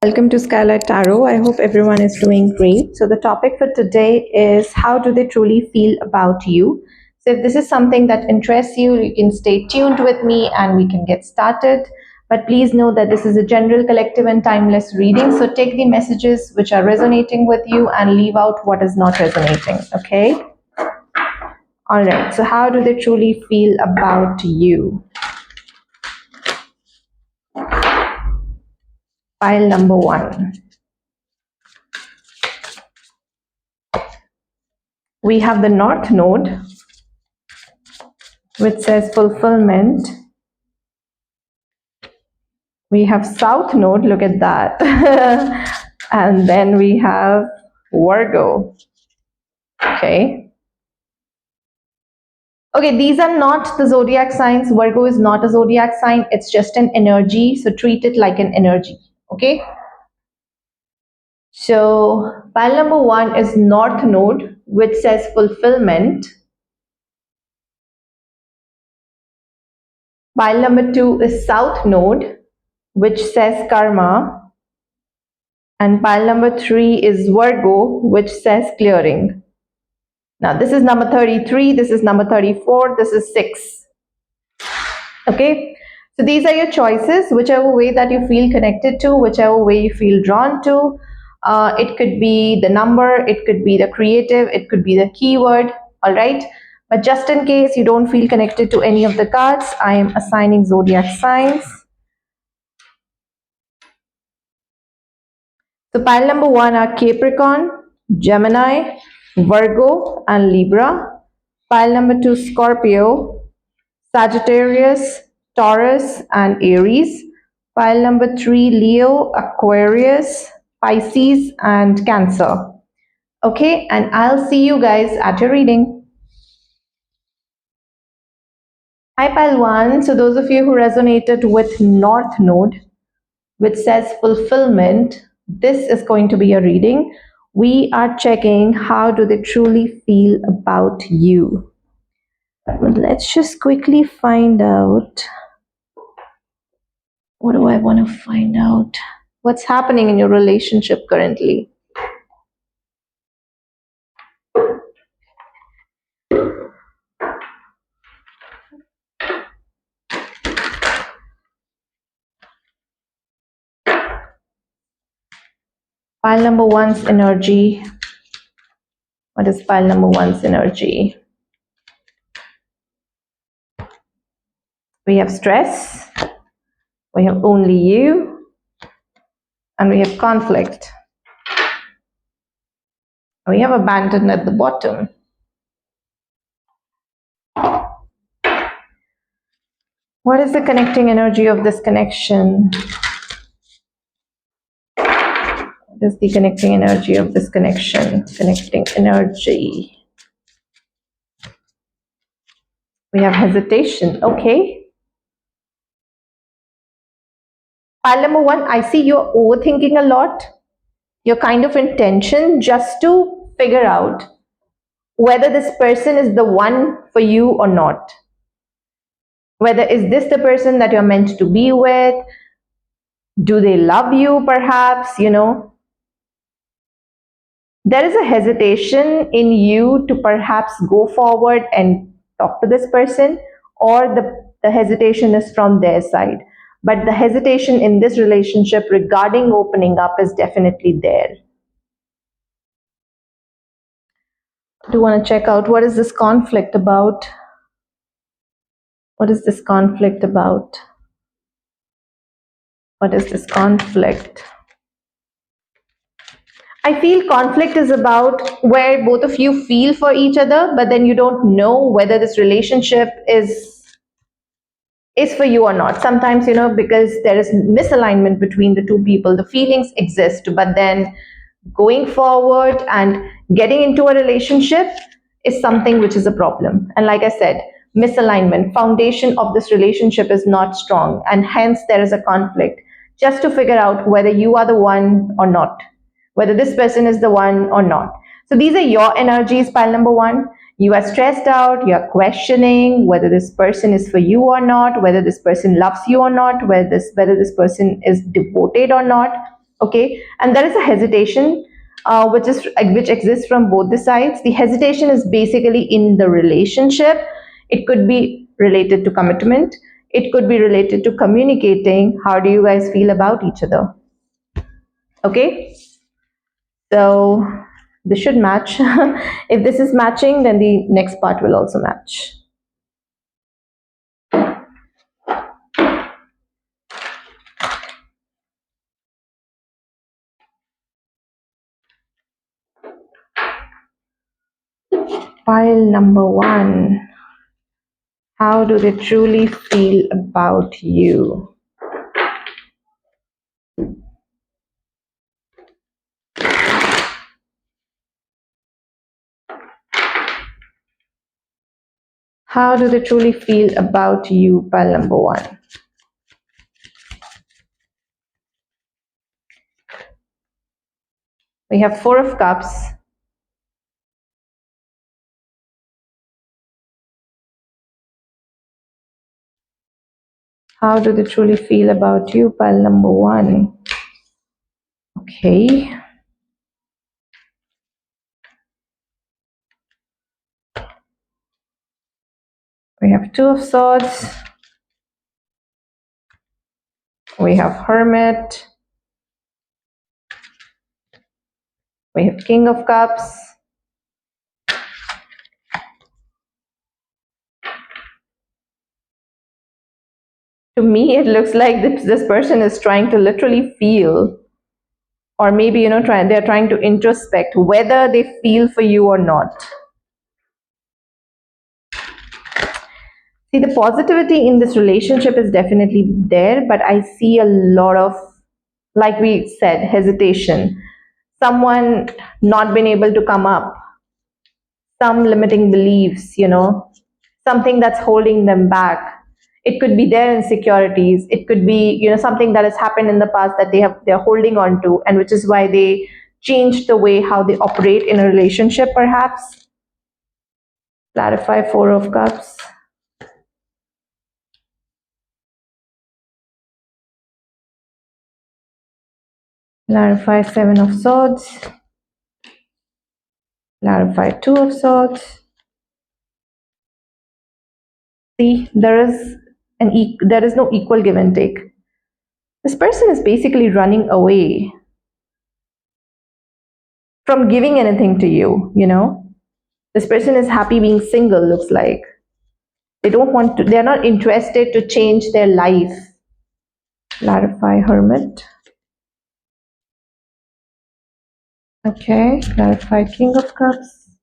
Welcome to Skylight Tarot. I hope everyone is doing great. So, the topic for today is how do they truly feel about you? So, if this is something that interests you, you can stay tuned with me and we can get started. But please know that this is a general, collective, and timeless reading. So, take the messages which are resonating with you and leave out what is not resonating. Okay? All right. So, how do they truly feel about you? Pile number one. We have the North Node, which says fulfillment. We have South Node, look at that. And then we have Virgo. Okay. Okay, these are not the zodiac signs. Virgo is not a zodiac sign. It's just an energy. So treat it like an energy. Okay. So pile number one is North Node, which says fulfillment. Pile number two is South Node, which says karma. And pile number three is Virgo, which says clearing. Now, this is number 33, this is number 34, this is 6. Okay, so these are your choices, whichever way that you feel connected to, whichever way you feel drawn to. It could be the number, it could be the creative, it could be the keyword, all right? But just in case you don't feel connected to any of the cards, I am assigning zodiac signs. So pile number one are Capricorn, Gemini, Virgo, and Libra. Pile number two, Scorpio, Sagittarius, Taurus, and Aries. Pile number three, Leo, Aquarius, Pisces, and Cancer. Okay, and I'll see you guys at your reading. Hi, pile one. So those of you who resonated with North Node, which says fulfillment, this is going to be a reading. We are checking how do they truly feel about you. But let's just quickly find out. What do I want to find out? What's happening in your relationship currently? Pile number one's energy. What is pile number one's energy? We have stress. We have only you. And we have conflict. We have abandoned at the bottom. What is the connecting energy of this connection? What is the connecting energy of this connection? Connecting energy. We have hesitation. Okay. Pile number one, I see you're overthinking a lot. You're kind of in tension just to figure out whether this person is the one for you or not. Whether is this the person that you're meant to be with? Do they love you perhaps, you know? There is a hesitation in you to perhaps go forward and talk to this person, or the hesitation is from their side. But the hesitation in this relationship regarding opening up is definitely there. I do want to check out what is this conflict about? What is this conflict about? What is this conflict? I feel conflict is about where both of you feel for each other, but then you don't know whether this relationship is for you or not. Sometimes, you know, because there is misalignment between the two people, the feelings exist, but then going forward and getting into a relationship is something which is a problem. And like I said, misalignment, foundation of this relationship is not strong, and hence there is a conflict just to figure out whether you are the one or not, whether this person is the one or not. So these are your energies, pile number one. You are stressed out, you are questioning whether this person is for you or not, whether this person loves you or not, whether this person is devoted or not. Okay, and there is a hesitation, which exists from both the sides. The hesitation is basically in the relationship. It could be related to commitment, it could be related to communicating. How do you guys feel about each other? Okay, so this should match. If this is matching, then the next part will also match. Pile number one. How do they truly feel about you? How do they truly feel about you, pile number one? We have Four of Cups. How do they truly feel about you, pile number one? Okay. We have Two of Swords. We have Hermit. We have King of Cups. To me, it looks like this person is trying to literally feel, or maybe, they're trying to introspect whether they feel for you or not. See, the positivity in this relationship is definitely there, but I see a lot of, like we said, hesitation. Someone not being able to come up, some limiting beliefs, something that's holding them back. It could be their insecurities. It could be, something that has happened in the past that they're holding on to, and which is why they changed the way how they operate in a relationship, perhaps. Clarify Four of Cups. Clarify Seven of Swords. Clarify Two of Swords. See, there is no equal give and take. This person is basically running away from giving anything to you. This person is happy being single, looks like. They're not interested to change their life. Clarify Hermit. Okay, clarify King of Cups.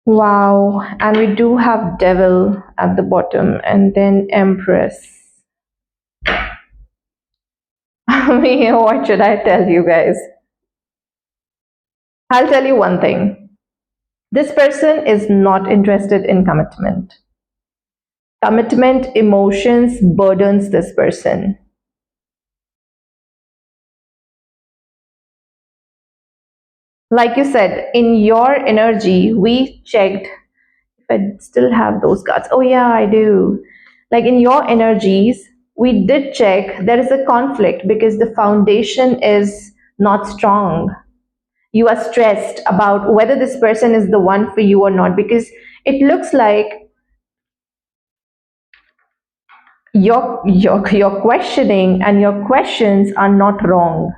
Wow, and we do have Devil at the bottom, and then Empress. What should I tell you guys? I'll tell you one thing. This person is not interested in commitment. Commitment emotions burdens this person. Like you said, in your energy, we checked if I still have those cards. Oh, yeah, I do. Like in your energies, we did check there is a conflict because the foundation is not strong. You are stressed about whether this person is the one for you or not, because it looks like your questioning and your questions are not wrong,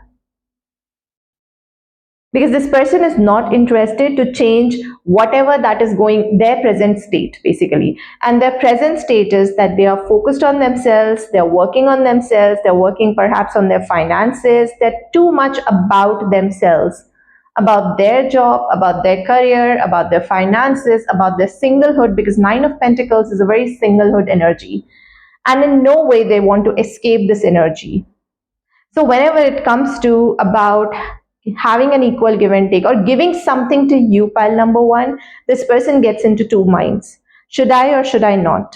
because this person is not interested to change whatever that is going their present state, basically. And their present state is that they are focused on themselves, they're working on themselves, they're working perhaps on their finances, they're too much about themselves, about their job, about their career, about their finances, about their singlehood, because Nine of Pentacles is a very singlehood energy, and in no way they want to escape this energy. So whenever it comes to about having an equal give and take or giving something to you, pile number one, this person gets into two minds. Should I or should I not?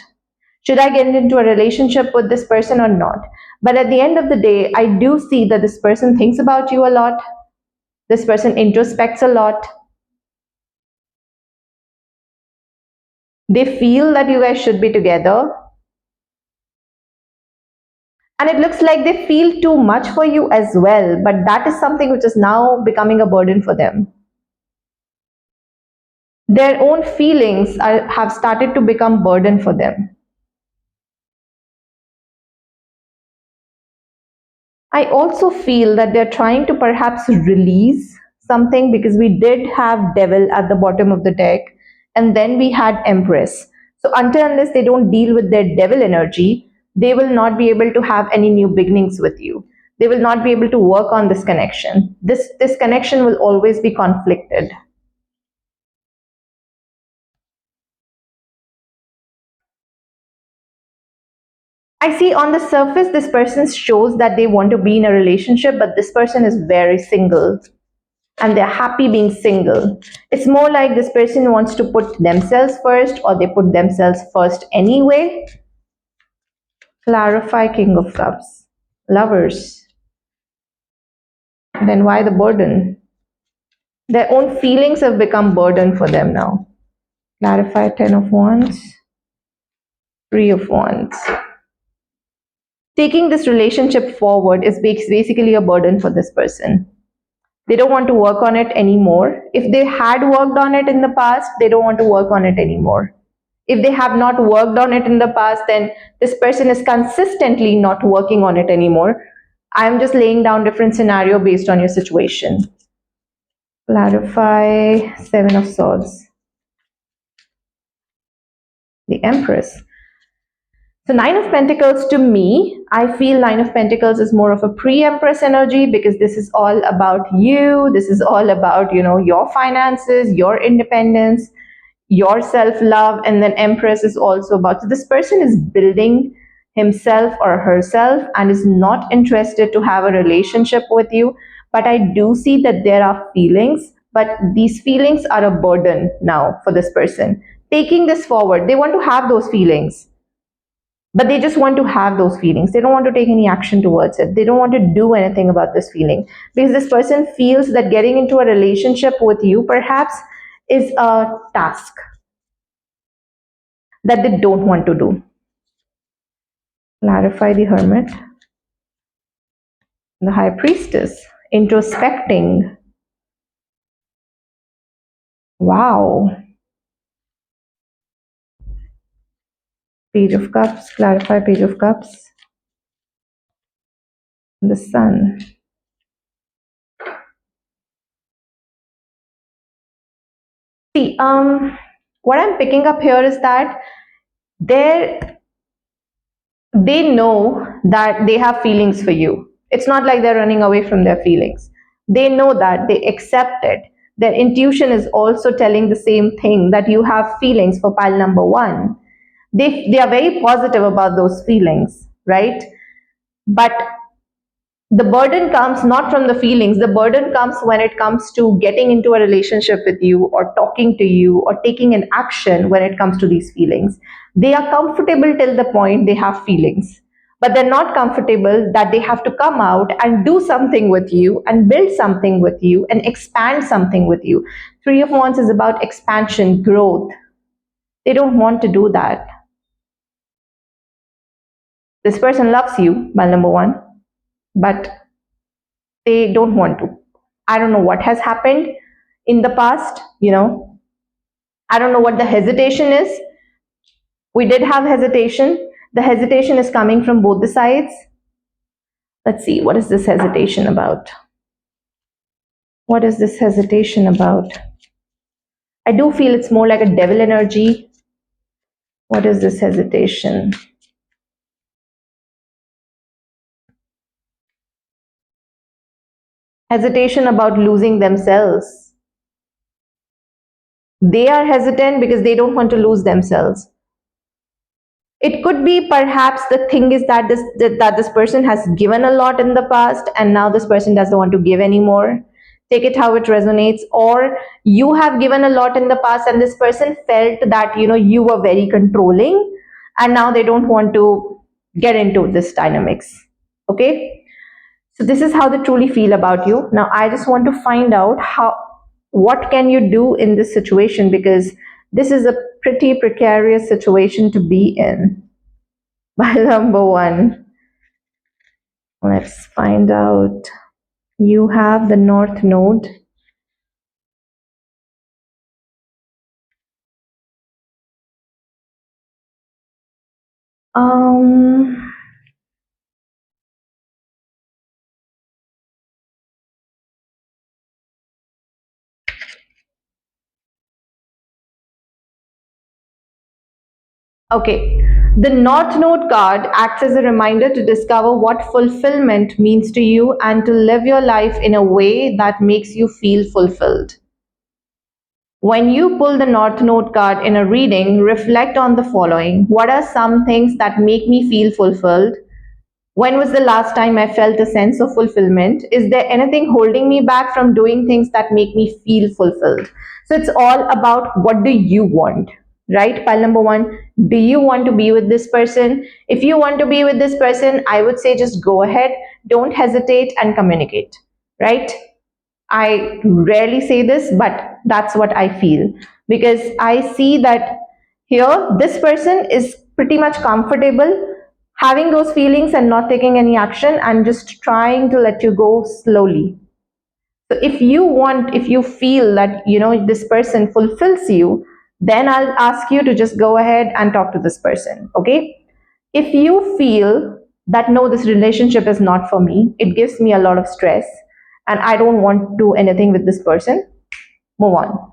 Should I get into a relationship with this person or not? But at the end of the day, I do see that this person thinks about you a lot. This person introspects a lot. They feel that you guys should be together. And it looks like they feel too much for you as well, but that is something which is now becoming a burden for them. Their own feelings have started to become burden for them. I also feel that they're trying to perhaps release something, because we did have devil at the bottom of the deck and then we had empress. So until unless they don't deal with their devil energy, they will not be able to have any new beginnings with you. They will not be able to work on this connection. This connection will always be conflicted. I see on the surface this person shows that they want to be in a relationship, but this person is very single and they're happy being single. It's more like this person wants to put themselves first, or they put themselves first anyway. Clarify, King of Cups. Lovers. Then why the burden? Their own feelings have become burden for them now. Clarify, Ten of Wands. Three of Wands. Taking this relationship forward is basically a burden for this person. They don't want to work on it anymore. If they had worked on it in the past, they don't want to work on it anymore. If they have not worked on it in the past, then this person is consistently not working on it anymore. I'm just laying down different scenario based on your situation. Clarify, Seven of Swords. The Empress. So Nine of Pentacles, to me, I feel Nine of Pentacles is more of a pre-Empress energy, because this is all about you. This is all about, your finances, your independence, your self-love. And then Empress is also about, so this person is building himself or herself and is not interested to have a relationship with you. But I do see that there are feelings, but these feelings are a burden now for this person. Taking this forward, they want to have those feelings, but they just want to have those feelings. They don't want to take any action towards it. They don't want to do anything about this feeling, because this person feels that getting into a relationship with you perhaps is a task that they don't want to do. Clarify, the Hermit. The High Priestess. Introspecting. Wow. Page of Cups. Clarify, Page of Cups. The Sun. See, what I'm picking up here is that they know that they have feelings for you. It's not like they're running away from their feelings. They know that, they accept it. Their intuition is also telling the same thing, that you have feelings for pile number one. They are very positive about those feelings, right? But the burden comes not from the feelings. The burden comes when it comes to getting into a relationship with you, or talking to you, or taking an action when it comes to these feelings. They are comfortable till the point they have feelings, but they're not comfortable that they have to come out and do something with you and build something with you and expand something with you. Three of Wands is about expansion, growth. They don't want to do that. This person loves you, well, number one, but they don't want to. I don't know what has happened in the past, I don't know what the hesitation is. We did have hesitation. The hesitation is coming from both the sides. Let's see, what is this hesitation about? What is this hesitation about? I do feel it's more like a devil energy. What is this hesitation? Hesitation about losing themselves. They are hesitant because they don't want to lose themselves. It could be perhaps the thing is that this person has given a lot in the past, and now this person doesn't want to give anymore. Take it how it resonates. Or you have given a lot in the past and this person felt that you were very controlling, and now they don't want to get into this dynamics. Okay, so this is how they truly feel about you. Now I just want to find out what can you do in this situation, because this is a pretty precarious situation to be in. By number one, Let's find out. You have the North Node. Um, okay. The North Node card acts as a reminder to discover what fulfillment means to you and to live your life in a way that makes you feel fulfilled. When you pull the North Node card in a reading, reflect on the following. What are some things that make me feel fulfilled? When was the last time I felt a sense of fulfillment? Is there anything holding me back from doing things that make me feel fulfilled? So it's all about what do you want, right? Pile number one, do you want to be with this person? If you want to be with this person, I would say just go ahead, don't hesitate and communicate, right? I rarely say this, but that's what I feel because I see that here this person is pretty much comfortable having those feelings and not taking any action and just trying to let you go slowly. So if you want, if you feel that this person fulfills you, then I'll ask you to just go ahead and talk to this person. Okay. If you feel that no, this relationship is not for me, it gives me a lot of stress and I don't want to do anything with this person, move on.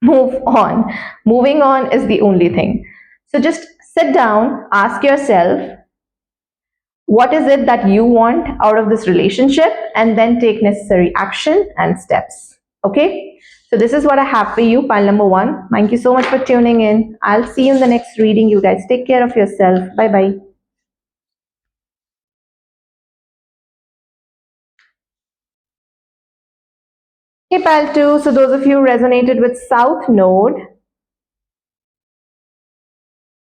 Move on. Moving on is the only thing. So just sit down, ask yourself, what is it that you want out of this relationship, and then take necessary action and steps. Okay? So this is what I have for you, pile number one. Thank you so much for tuning in. I'll see you in the next reading. You guys take care of yourself. Bye bye. Okay, pile two. So those of you who resonated with South Node,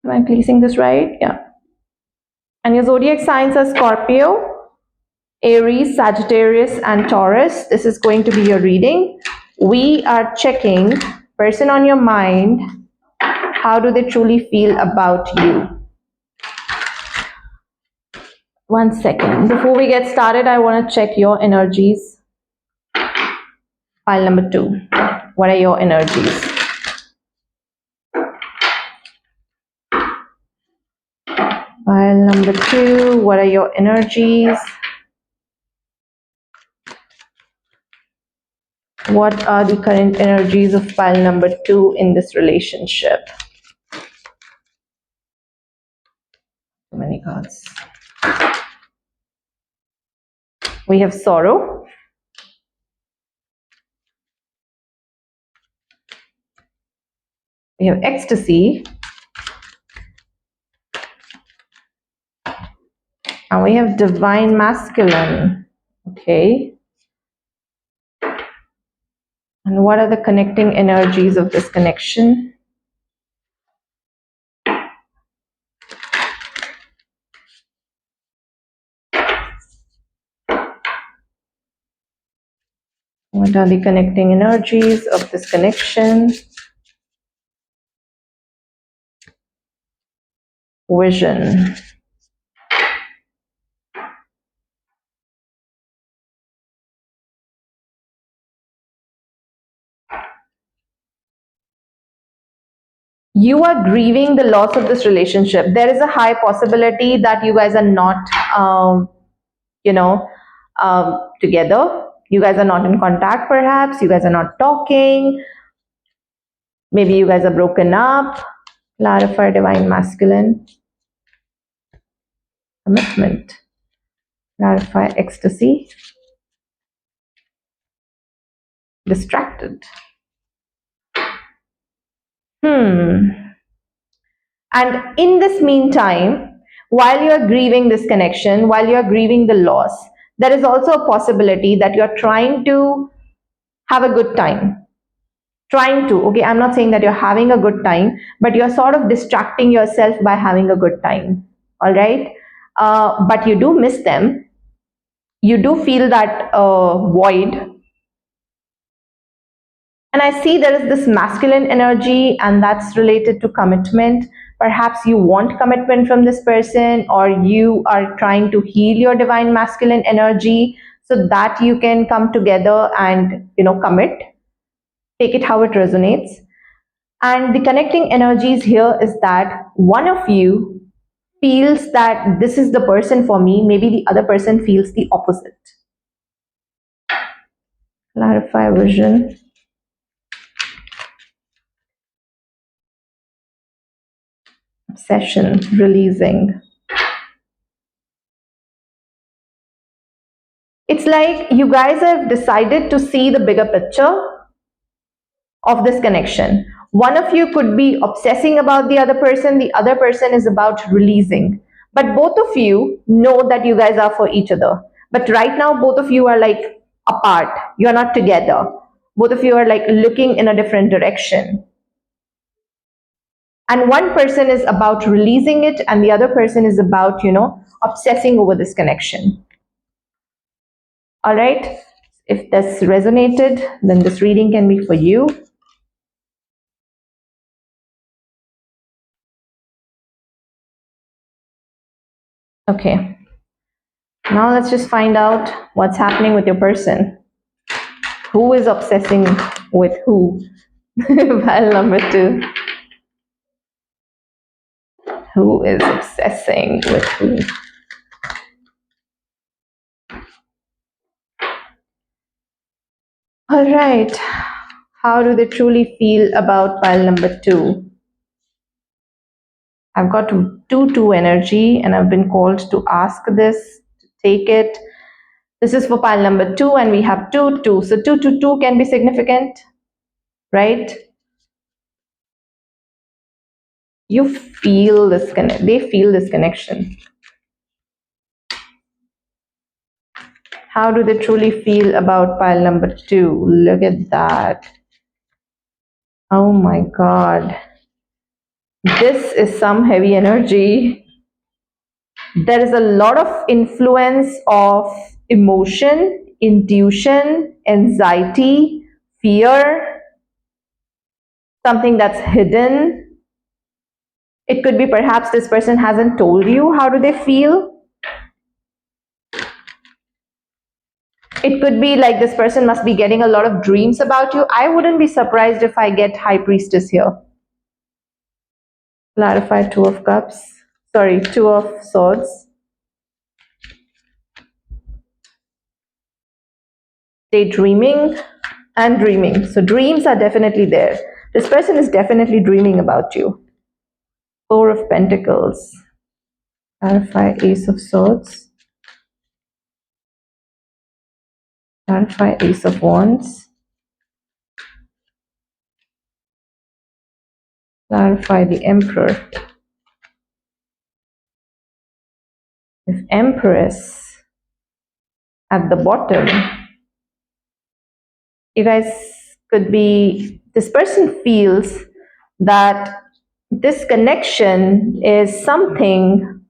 am I placing this right? Yeah. And your zodiac signs are Scorpio, Aries, Sagittarius, and Taurus. This is going to be your reading. We are checking person on your mind. How do they truly feel about you? One second. Before we get started, I want to check your energies. Pile number two. What are your energies? Pile number two. What are your energies? What are the current energies of pile number two in this relationship? So many cards. We have sorrow. We have ecstasy. And we have divine masculine. Okay. And what are the connecting energies of this connection? What are the connecting energies of this connection? Vision. You are grieving the loss of this relationship. There is a high possibility that you guys are not, you know, together. You guys are not in contact, perhaps. You guys are not talking. Maybe you guys are broken up. Clarify divine masculine. Commitment. Clarify ecstasy. Distracted. And in this meantime, while you're grieving this connection, while you're grieving the loss, there is also a possibility that you're trying to have a good time. Trying to, okay, I'm not saying that you're having a good time, but you're sort of distracting yourself by having a good time. All right. But you do miss them. You do feel that void. And I see there is this masculine energy, and that's related to commitment. perhaps you want commitment from this person, or you are trying to heal your divine masculine energy so that you can come together and commit. Take it how it resonates. And the connecting energies here is that one of you feels that this is the person for me, maybe the other person feels the opposite. Clarify vision. Obsession, releasing. It's like you guys have decided to see the bigger picture of this connection. One of you could be obsessing about the other person is about releasing. But both of you know that you guys are for each other. But right now, both of you are like apart. You're not together. Both of you are like looking in a different direction. And one person is about releasing it, and the other person is about, obsessing over this connection. All right. If this resonated, then this reading can be for you. Okay. Now let's just find out what's happening with your person. Who is obsessing with who? File number 2. Who is obsessing with who? All right. How do they truly feel about pile number 2? I've got 2-2 energy, and I've been called to ask this, to take it. This is for pile number 2, and we have 2-2. So 2-2 can be significant, right? You feel this connection. They feel this connection. How do they truly feel about pile number 2? Look at that. Oh my God. This is some heavy energy. There is a lot of influence of emotion, intuition, anxiety, fear, something that's hidden. It could be perhaps this person hasn't told you how do they feel. It could be like this person must be getting a lot of dreams about you. I wouldn't be surprised if I get High Priestess here. Clarify 2 of Cups. Sorry, 2 of Swords. Daydreaming and dreaming. So dreams are definitely there. This person is definitely dreaming about you. 4 of Pentacles. Clarify Ace of Swords. Clarify Ace of Wands. Clarify the Emperor. If Empress at the bottom, you guys could be, this person feels that this connection is something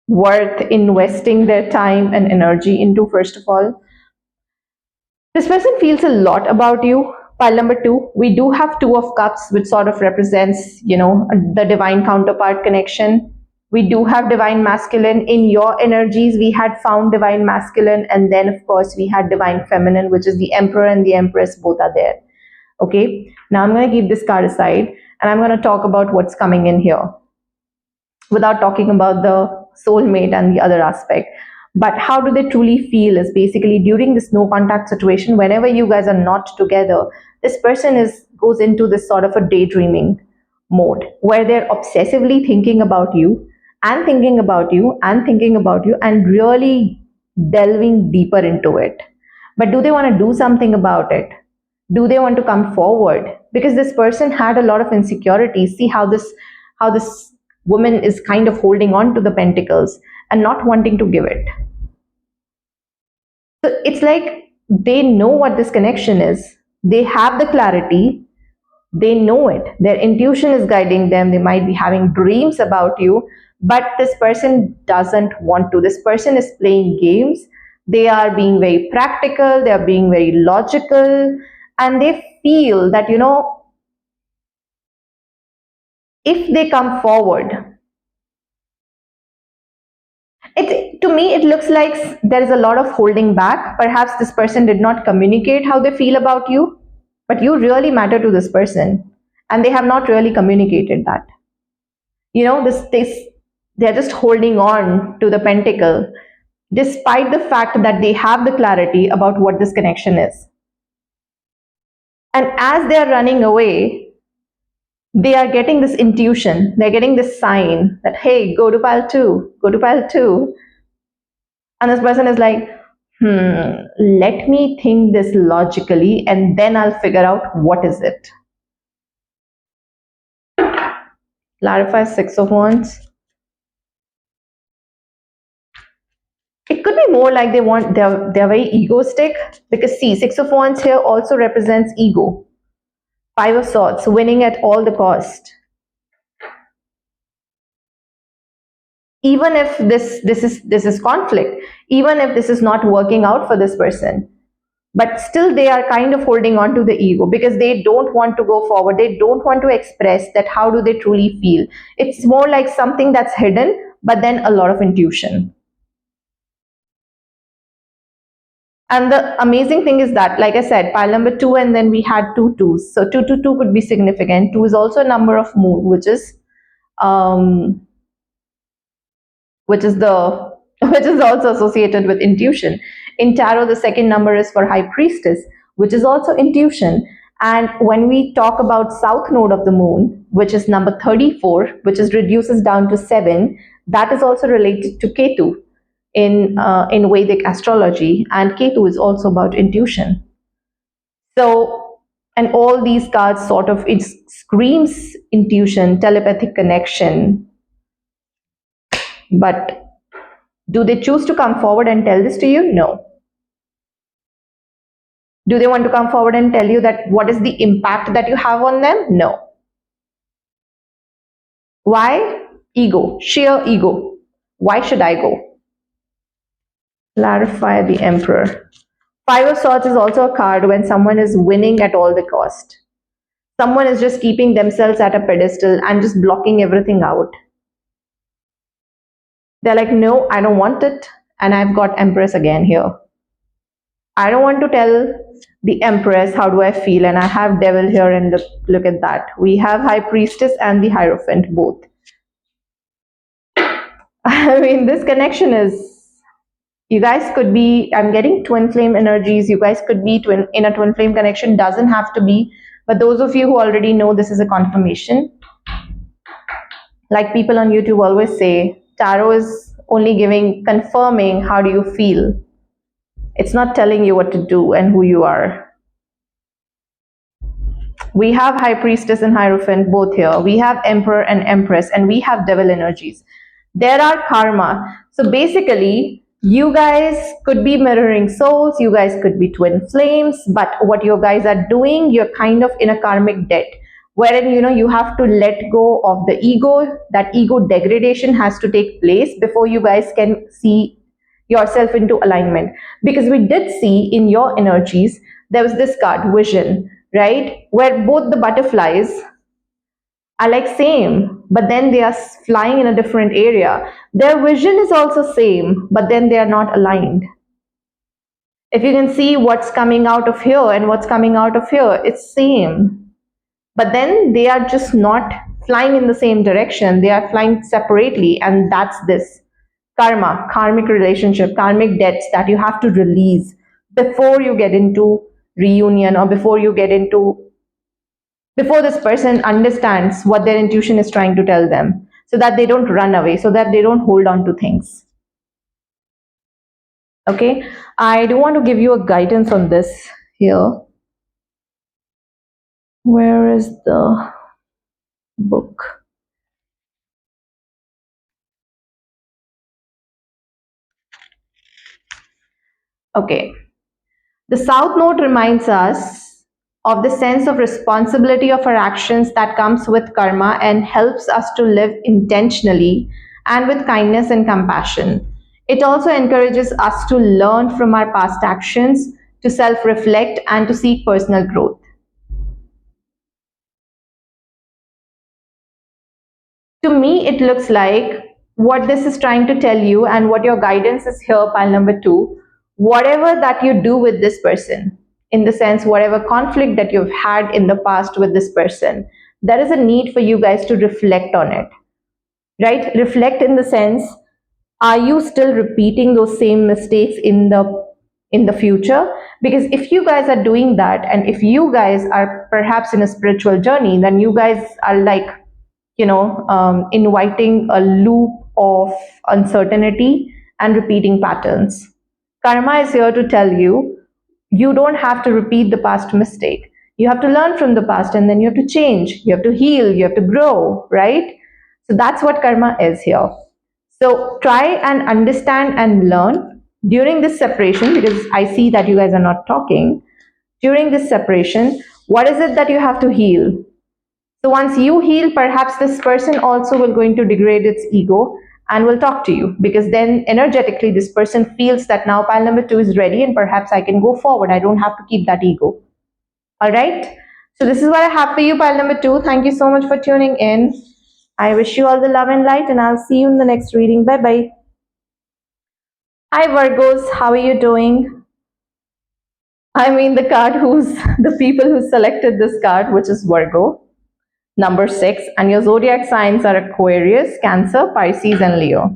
worth investing their time and energy into. First of all, this person feels a lot about you. Pile number 2, we do have 2 of Cups, which sort of represents, the divine counterpart connection. We do have divine masculine. In your energies, we had found divine masculine, and then of course we had divine feminine, which is the Emperor and the Empress, both are there. Okay, now I'm going to keep this card aside, and I'm going to talk about what's coming in here without talking about the soulmate and the other aspect. But how do they truly feel is basically during this no contact situation, whenever you guys are not together, this person goes into this sort of a daydreaming mode where they're obsessively thinking about you and thinking about you and thinking about you and really delving deeper into it. But do they want to do something about it? Do they want to come forward? Because this person had a lot of insecurities. See how this woman is kind of holding on to the pentacles and not wanting to give it. So it's like they know what this connection is. They have the clarity. They know it. Their intuition is guiding them. They might be having dreams about you, but this person doesn't want to. This person is playing games. They are being very practical. They are being very logical. and they feel that, if they come forward, it, to me, it looks like there is a lot of holding back. Perhaps this person did not communicate how they feel about you, but you really matter to this person, and they have not really communicated that. This they're just holding on to the pentacle, despite the fact that they have the clarity about what this connection is. And as they are running away, they are getting this intuition, they're getting this sign that, hey, go to pile two, go to pile two. And this person is like, let me think this logically and then I'll figure out what is it. Clarify Six of Wands. It could be more like they're very egoistic, because see, Six of Wands here also represents ego. Five of Swords, winning at all the cost. Even if this is conflict, even if this is not working out for this person, but still they are kind of holding on to the ego, because they don't want to go forward, they don't want to express that how do they truly feel. It's more like something that's hidden, but then a lot of intuition. And the amazing thing is that, like I said, pile number two, and then we had two twos. So 222 could be significant. Two is also a number of moon, um, which is the which is also associated with intuition. In tarot, the second number is for high priestess, which is also intuition. And when we talk about south node of the moon, which is number 34, which is reduces down to 7, that is also related to Ketu in Vedic astrology, and Ketu is also about intuition. So, and all these cards sort of, it screams intuition, telepathic connection. But do they choose to come forward and tell this to you? No. Do they want to come forward and tell you that what is the impact that you have on them? No. Why? Ego, sheer ego. Why should I go? Clarify the Emperor. Five of Swords is also a card when someone is winning at all the cost. Someone is just keeping themselves at a pedestal and just blocking everything out. They're like, no, I don't want it. And I've got Empress again here. I don't want to tell the Empress how do I feel, and I have Devil here, and look at that. We have High Priestess and the Hierophant both. I mean, this connection is, you guys could be, I'm getting twin flame energies. You guys could be in a twin flame connection, doesn't have to be. But those of you who already know, this is a confirmation. Like people on YouTube always say, tarot is only confirming how do you feel. It's not telling you what to do and who you are. We have High Priestess and Hierophant both here. We have Emperor and Empress, and we have Devil energies. There are karma. So basically, you guys could be mirroring souls, you guys could be twin flames, but what you guys are doing, you're kind of in a karmic debt, wherein you have to let go of the ego. That ego degradation has to take place before you guys can see yourself into alignment. Because we did see in your energies, there was this card, Vision, right, where both the butterflies are like same, but then they are flying in a different area. Their vision is also same, but then they are not aligned. If you can see what's coming out of here and what's coming out of here, it's same, but then they are just not flying in the same direction. They are flying separately, and that's this karma, karmic relationship, karmic debts that you have to release before you get into reunion, or before this person understands what their intuition is trying to tell them, so that they don't run away, so that they don't hold on to things. Okay, I do want to give you a guidance on this here. Where is the book? Okay, the South Node reminds us of the sense of responsibility of our actions that comes with karma, and helps us to live intentionally and with kindness and compassion. It also encourages us to learn from our past actions, to self reflect and to seek personal growth. To me, it looks like what this is trying to tell you and what your guidance is here, pile number two. Whatever that you do with this person, in the sense, whatever conflict that you've had in the past with this person, there is a need for you guys to reflect on it, right? Reflect in the sense, are you still repeating those same mistakes in the future? Because if you guys are doing that, and if you guys are perhaps in a spiritual journey, then you guys are like, inviting a loop of uncertainty and repeating patterns. Karma is here to tell you you don't have to repeat the past mistake. You have to learn from the past, and then you have to change, you have to heal, you have to grow, right? So that's what karma is here. So try and understand and learn during this separation, because I see that you guys are not talking. During this separation, what is it that you have to heal? So once you heal, perhaps this person also will going to degrade its ego and will talk to you, because then energetically this person feels that now pile number two is ready and perhaps I can go forward. I don't have to keep that ego. All right. So this is what I have for you, pile number two. Thank you so much for tuning in. I wish you all the love and light, and I'll see you in the next reading. Bye bye. Hi Virgos, how are you doing? I mean the card who's the people who selected this card, which is Virgo, number 6, and your zodiac signs are Aquarius, Cancer, Pisces, and Leo.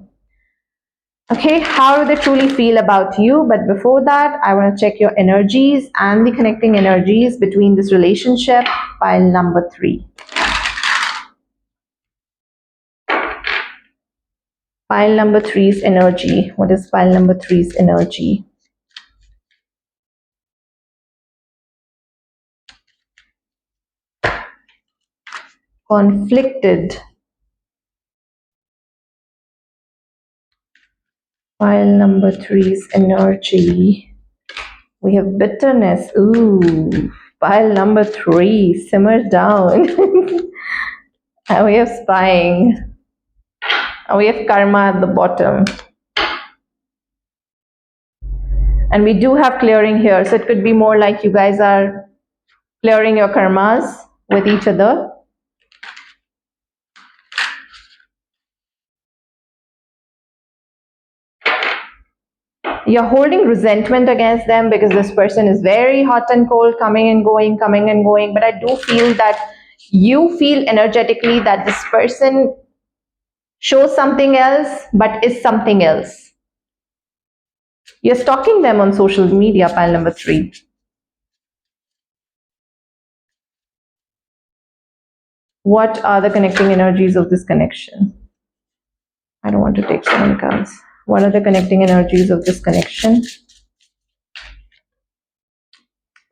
Okay, how do they truly feel about you? But before that, I want to check your energies and the connecting energies between this relationship. Pile number 3. Pile number 3's energy. What is pile number 3's energy? Conflicted. Pile number 3's energy. We have bitterness. Ooh. Pile number 3. Simmer down. And we have spying. And we have karma at the bottom. And we do have clearing here. So it could be more like you guys are clearing your karmas with each other. You're holding resentment against them because this person is very hot and cold, coming and going, coming and going. But I do feel that you feel energetically that this person shows something else but is something else. You're stalking them on social media, pile number 3. What are the connecting energies of this connection? I don't want to take so many cards. What are the connecting energies of this connection?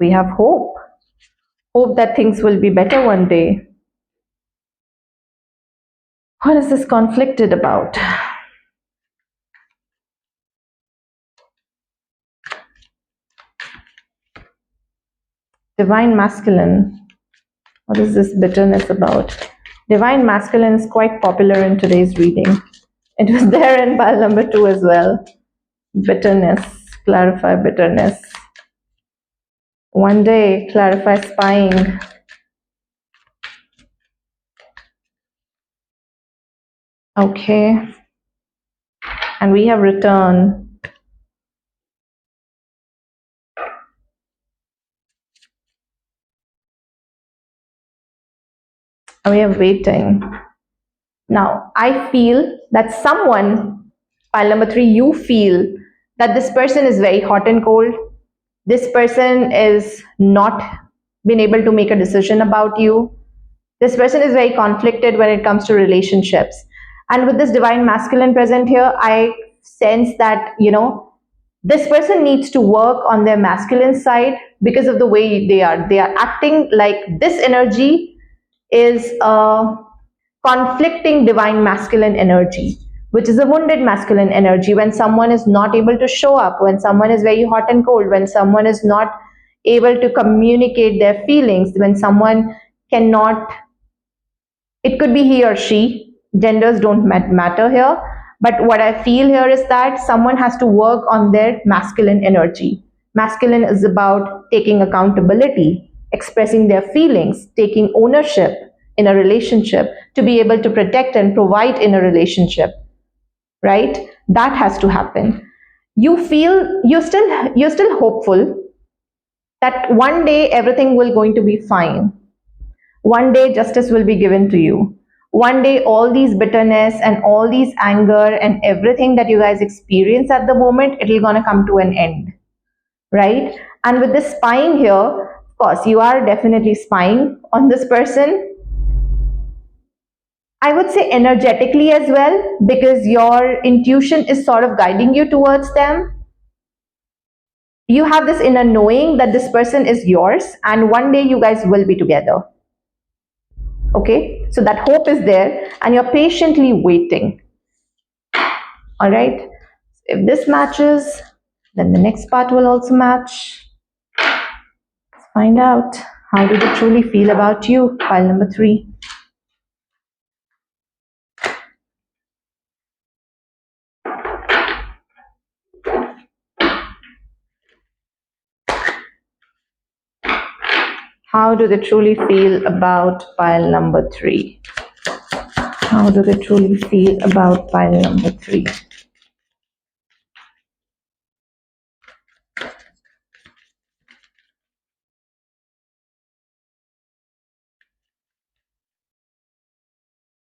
We have hope. Hope that things will be better one day. What is this conflicted about? Divine masculine. What is this bitterness about? Divine masculine is quite popular in today's reading. It was there in pile number 2 as well. Bitterness. Clarify bitterness. One day, clarify spying. Okay. And we have return. And we are waiting. Now, I feel that someone, pile number 3, you feel that this person is very hot and cold. This person is not been able to make a decision about you. This person is very conflicted when it comes to relationships. And with this divine masculine present here, I sense that, this person needs to work on their masculine side because of the way they are. They are acting like this energy is a conflicting divine masculine energy, which is a wounded masculine energy. When someone is not able to show up, when someone is very hot and cold, when someone is not able to communicate their feelings, when someone cannot, it could be he or she, genders don't matter here, but what I feel here is that someone has to work on their masculine energy. Masculine is about taking accountability, expressing their feelings, taking ownership in a relationship to be able to protect and provide in a relationship, right? That has to happen. You feel you're still hopeful that one day everything will going to be fine. One day justice will be given to you. One day all these bitterness and all these anger and everything that you guys experience at the moment, it'll gonna come to an end, right? And with this spying here, of course, you are definitely spying on this person. I would say energetically as well, because your intuition is sort of guiding you towards them. You have this inner knowing that this person is yours, and one day you guys will be together. Okay, so that hope is there, and you're patiently waiting. All right, if this matches, then the next part will also match. Let's find out, how do they truly feel about you? Pile number 3. How do they truly feel about pile number 3? How do they truly feel about pile number 3?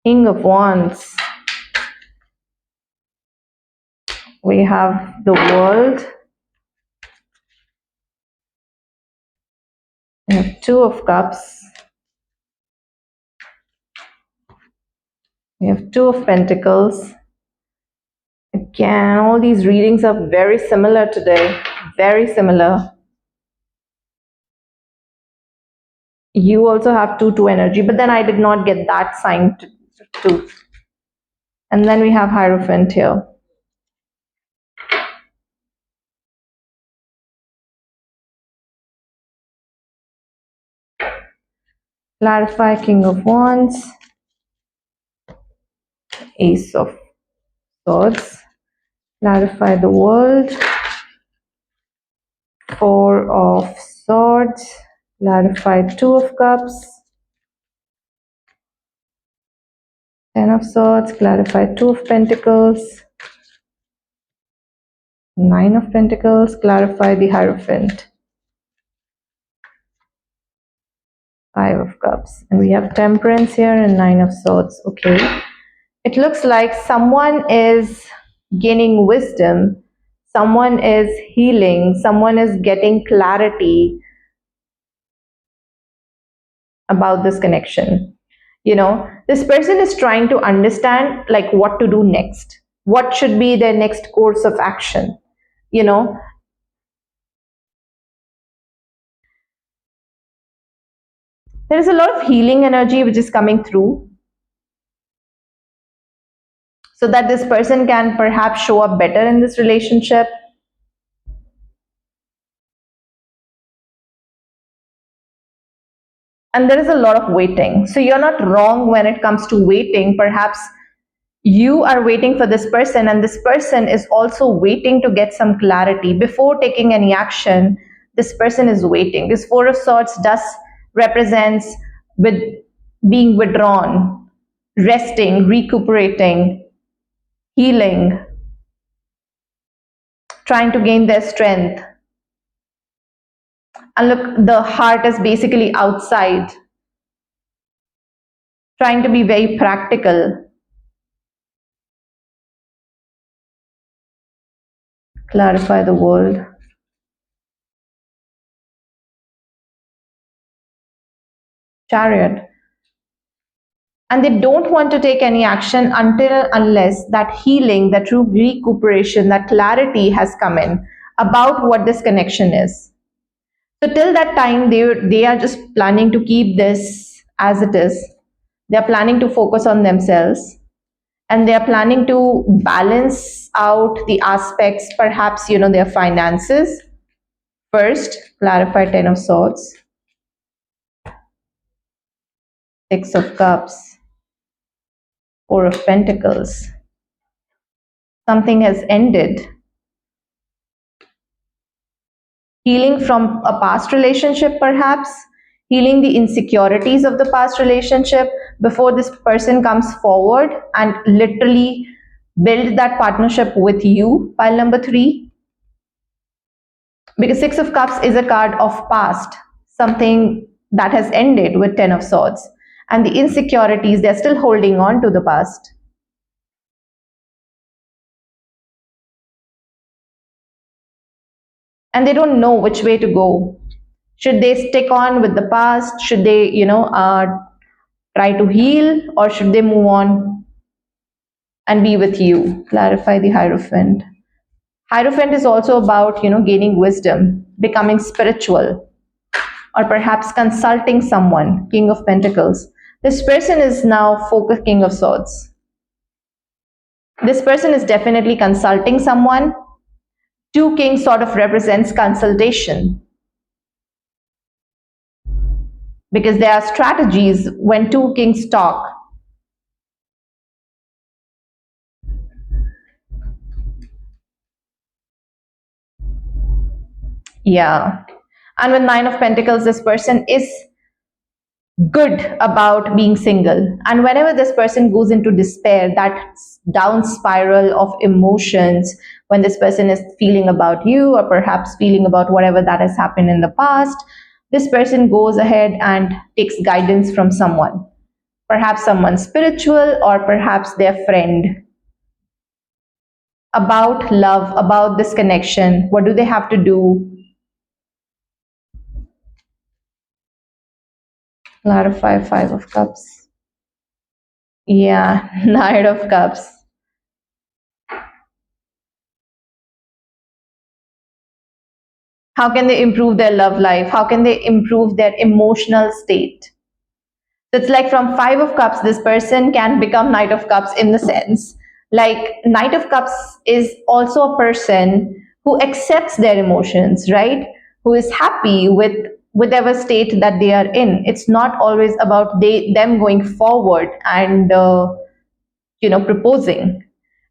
King of Wands. We have the World. We have Two of Cups. We have Two of Pentacles. Again, all these readings are very similar today. Very similar. You also have 2-2 energy, but then I did not get that sign to. And then we have Hierophant here. Clarify, King of Wands. Ace of Swords. Clarify the World. Four of Swords. Clarify Two of Cups. 10 of Swords. Clarify Two of Pentacles. 9 of Pentacles. Clarify the Hierophant. 5 of Cups. And we have Temperance here and 9 of Swords. Okay. It looks like someone is gaining wisdom. Someone is healing. Someone is getting clarity about this connection. This person is trying to understand like what to do next. What should be their next course of action? There is a lot of healing energy which is coming through, so that this person can perhaps show up better in this relationship. And there is a lot of waiting. So you're not wrong when it comes to waiting. Perhaps you are waiting for this person, and this person is also waiting to get some clarity before taking any action. This person is waiting. This Four of Swords does represents with being withdrawn, resting, recuperating, healing, trying to gain their strength. And look, the heart is basically outside, trying to be very practical. Clarify the World. Chariot. And they don't want to take any action unless that healing, that true recuperation, that clarity has come in about what this connection is. So till that time, they are just planning to keep this as it is. They are planning to focus on themselves, and they are planning to balance out the aspects, perhaps their finances first. Clarify 10 of Swords. 6 of Cups. 4 of Pentacles. Something has ended. healing from a past relationship, perhaps healing the insecurities of the past relationship before this person comes forward and literally build that partnership with you, pile number 3. Because 6 of cups is a card of past, something that has ended with 10 of swords, and the insecurities, they're still holding on to the past. And they don't know which way to go. Should they stick on with the past? Should they, try to heal, or should they move on and be with you? Clarify the Hierophant. Hierophant is also about, gaining wisdom, becoming spiritual, or perhaps consulting someone. King of Pentacles. This person is now focused. King of Swords. This person is definitely consulting someone. 2 kings sort of represents consultation, because there are strategies when 2 kings talk. Yeah. And with 9 of Pentacles, this person is good about being single. And whenever this person goes into despair, that down spiral of emotions, when this person is feeling about you, or perhaps feeling about whatever that has happened in the past, this person goes ahead and takes guidance from someone. Perhaps someone spiritual, or perhaps their friend, about love, about this connection. What do they have to do? Clarify 5 of Cups. Yeah, Knight of Cups. How can they improve their love life? How can they improve their emotional state? So it's like from 5 of Cups, this person can become Knight of Cups, in the sense like Knight of Cups is also a person who accepts their emotions, right? Who is happy with whatever state that they are in. It's not always about them going forward and proposing.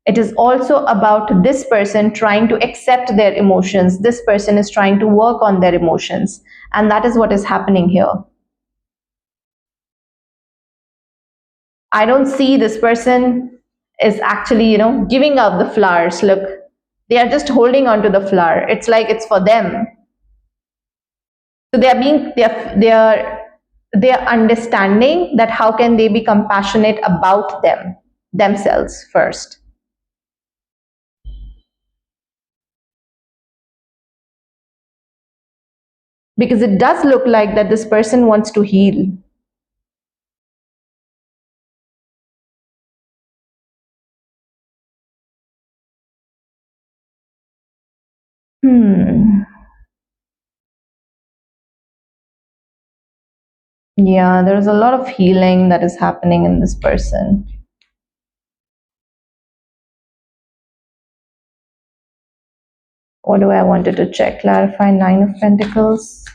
It is also about this person trying to accept their emotions. This person is trying to work on their emotions, and that is what is happening here. I don't see this person is actually, giving up the flowers. Look, they are just holding on to the flower. It's like it's for them. So they are understanding that how can they be compassionate about themselves first. Because it does look like that this person wants to heal. Yeah, there's a lot of healing that is happening in this person. What do I wanted to check? Clarify 9 of Pentacles,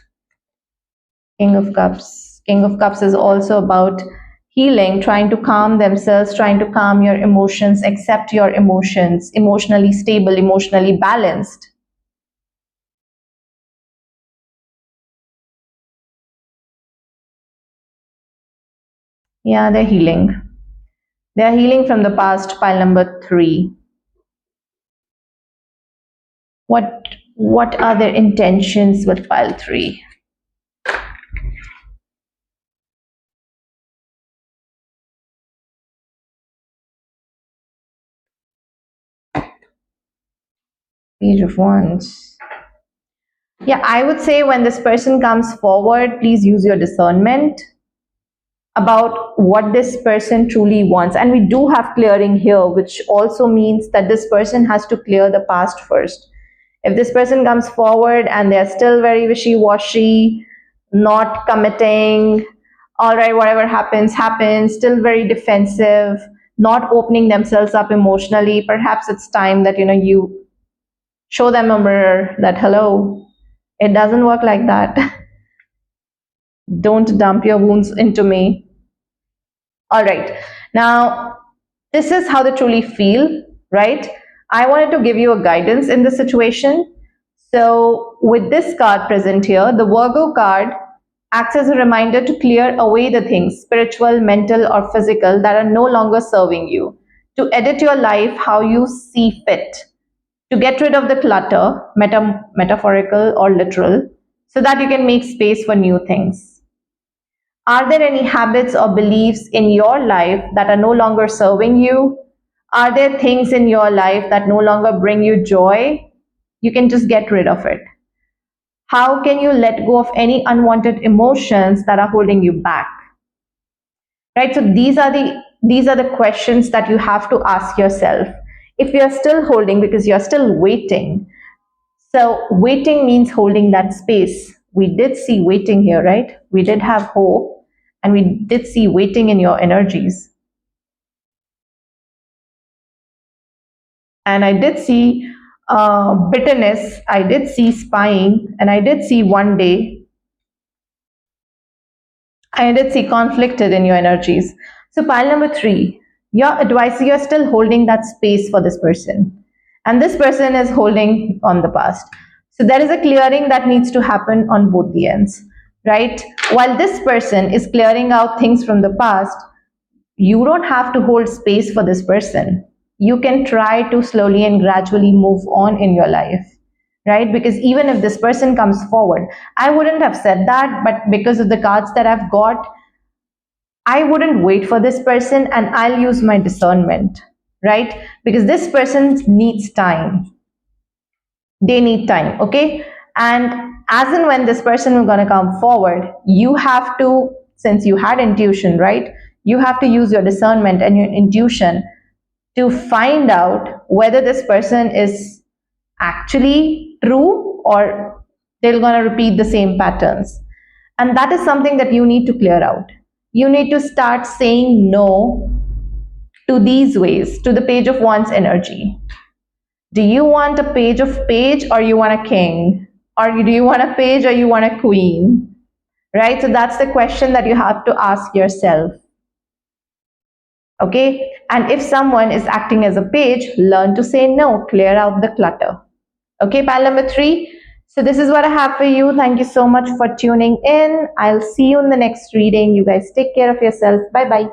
King of Cups. King of Cups is also about healing, trying to calm themselves, trying to calm your emotions, accept your emotions, emotionally stable, emotionally balanced. Yeah, they're healing. They're healing from the past, pile number 3. What are their intentions with pile 3? Page of Wands. Yeah, I would say when this person comes forward, please use your discernment about what this person truly wants. And we do have clearing here, which also means that this person has to clear the past first. If this person comes forward and they're still very wishy-washy, not committing, all right, whatever happens, happens, still very defensive, not opening themselves up emotionally, perhaps it's time that you show them a mirror that, hello, it doesn't work like that. Don't dump your wounds into me. All right. Now, this is how they truly feel, right? I wanted to give you a guidance in this situation. So, with this card present here, the Virgo card acts as a reminder to clear away the things, spiritual, mental, or physical, that are no longer serving you, to edit your life how you see fit, to get rid of the clutter, metaphorical or literal, so that you can make space for new things. Are there any habits or beliefs in your life that are no longer serving you? Are there things in your life that no longer bring you joy? You can just get rid of it. How can you let go of any unwanted emotions that are holding you back? Right? So these are the questions that you have to ask yourself. If you're still holding because you're still waiting, so waiting means holding that space. We did see waiting here, right? We did have hope and we did see waiting in your energies. And I did see bitterness, I did see spying, and I did see one day, I did see conflicted in your energies. So, pile number three, your advice, you're still holding that space for this person. And this person is holding on the past. So, there is a clearing that needs to happen on both the ends, right? While this person is clearing out things from the past, you don't have to hold space for this person. You can try to slowly and gradually move on in your life, right? Because even if this person comes forward, I wouldn't have said that, but because of the cards that I've got, I wouldn't wait for this person and I'll use my discernment, right? Because this person needs time. They need time, okay? And as and when this person is going to come forward, you have to, since you had intuition, right? You have to use your discernment and your intuition to find out whether this person is actually true or they're going to repeat the same patterns. And that is something that you need to clear out. You need to start saying no to these ways, to the Page of Wands energy. Do you want a page or you want a king? Or do you want a page or you want a queen? Right? So that's the question that you have to ask yourself. Okay? And if someone is acting as a page, learn to say no, clear out the clutter. Okay, pile number three. So this is what I have for you. Thank you so much for tuning in. I'll see you in the next reading. You guys take care of yourself. Bye bye.